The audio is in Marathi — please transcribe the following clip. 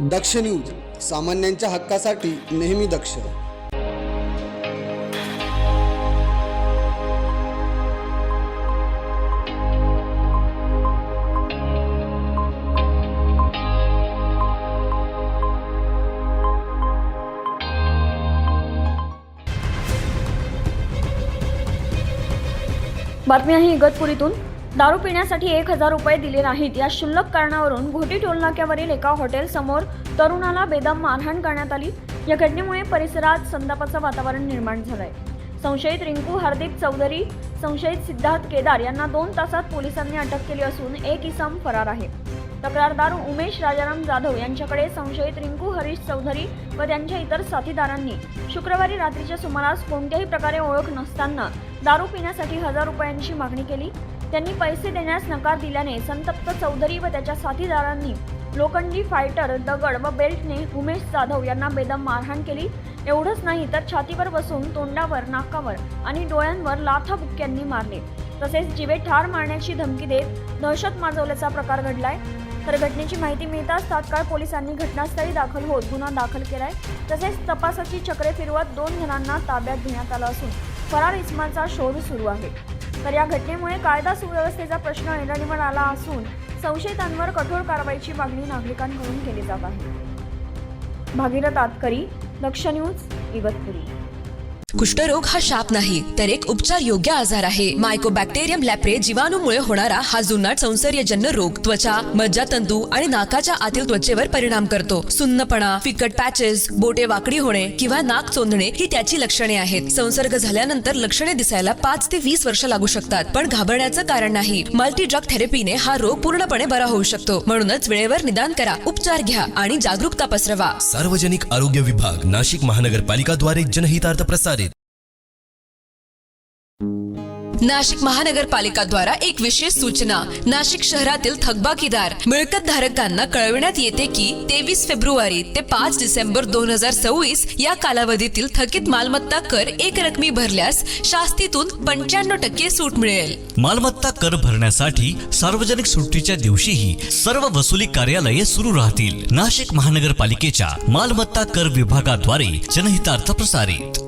दक्ष न्यूज, सामान्यांच्या हक्कासाठी नेहमी दक्ष. बातमी आहे इगतपुरीतून. दारू पिण्यासाठी 1000 रुपये दिले नाहीत या क्षुल्लक कारणावरून घोटी टोलनाक्यावरील एका हॉटेल समोर तरुणाला बेदम मारहाण करण्यात आली. या घटनेमुळे परिसरात संतापाचं वातावरण निर्माण झालंय. संशयित रिंकू हरदीप चौधरी, संशयित सिद्धार्थ केदार यांना 2 तासात पोलिसांनी अटक केली असून एक इसम फरार आहे. तक्रारदार उमेश राजाराम जाधव यांच्याकडे संशयित रिंकू हरीश चौधरी व त्यांच्या इतर साथीदारांनी शुक्रवारी रात्रीच्या सुमारास कोणत्याही प्रकारे ओळख नसताना दारू पिण्यासाठी 1000 रुपयांची मागणी केली. त्यांनी पैसे देण्यास नकार दिल्याने संतप्त चौधरी व त्याच्या साथीदारांनी लोखंडी फायटर, दगड व बेल्टने उमेश जाधव यांना बेदम मारहाण केली. एवढंच नाही तर छातीवर बसून तोंडावर, नाकावर आणि डोळ्यांवर लाथाबुक्क्यांनी मारले. तसेच जीवे ठार मारण्याची धमकी देत दहशत माजवल्याचा प्रकार घडलाय. तर घटनेची माहिती मिळताच तात्काळ पोलिसांनी घटनास्थळी दाखल होत गुन्हा दाखल केलाय. तसेच तपासाची चक्रे फिरवत 2 जणांना ताब्यात घेण्यात आलं असून फरार इस्माचा शोध सुरू आहे. तर या घटनेमुळे कायदा सुव्यवस्थेचा प्रश्न ऐरणीवर आला असून संशयितांवर कठोर कारवाईची मागणी नागरिकांकडून केली जात आहे. भागीरथ आतकरी, दक्ष न्यूज, इगतपुरी. कुष्ठरोग हा शाप नाही तर एक उपचार योग्य आजार आहे. मायकोबॅक्टेरियम लॅप्रे जीवाणूमुळे होणारा हा जुनाट संसर्गजन्य रोग त्वचा, मज्जातंतू आणि नाकाच्या आतील त्वचेवर परिणाम करतो. सुन्नपणा, फिकट पॅचेस, बोटे वाकडी होणे किंवा नाक चोंदणे ही त्याची लक्षणे आहेत. संसर्ग झाल्यानंतर लक्षणे दिसायला 5 ते 20 वर्ष लागू शकतात, पण घाबरण्याचं कारण नाही. मल्टी ड्रग थेरपीने हा रोग पूर्णपणे बरा होऊ शकतो. म्हणूनच वेळेवर निदान करा, उपचार घ्या आणि जागरूकता पसरवा. सार्वजनिक आरोग्य विभाग, नाशिक महानगरपालिकाद्वारे जनहितार्थ प्रसारित. नाशिक महानगरपालिकाद्वारा एक विशेष सूचना. नाशिक शहरातील थकबाकीदार मिळकत धारकांना कळविण्यात येते की 23 फेब्रुवारी ते 5 डिसेंबर 2024 या कालावधीतील थकीत मालमत्ता कर एकरकमी भरल्यास शास्तीतून 95% सूट मिळेल. मालमत्ता कर भरण्यासाठी सार्वजनिक सुट्टीच्या दिवशीही सर्व वसुली कार्यालये सुरू राहतील. नाशिक महानगरपालिकेच्या मालमत्ता कर विभागाद्वारे जनहितार्थ प्रसारित.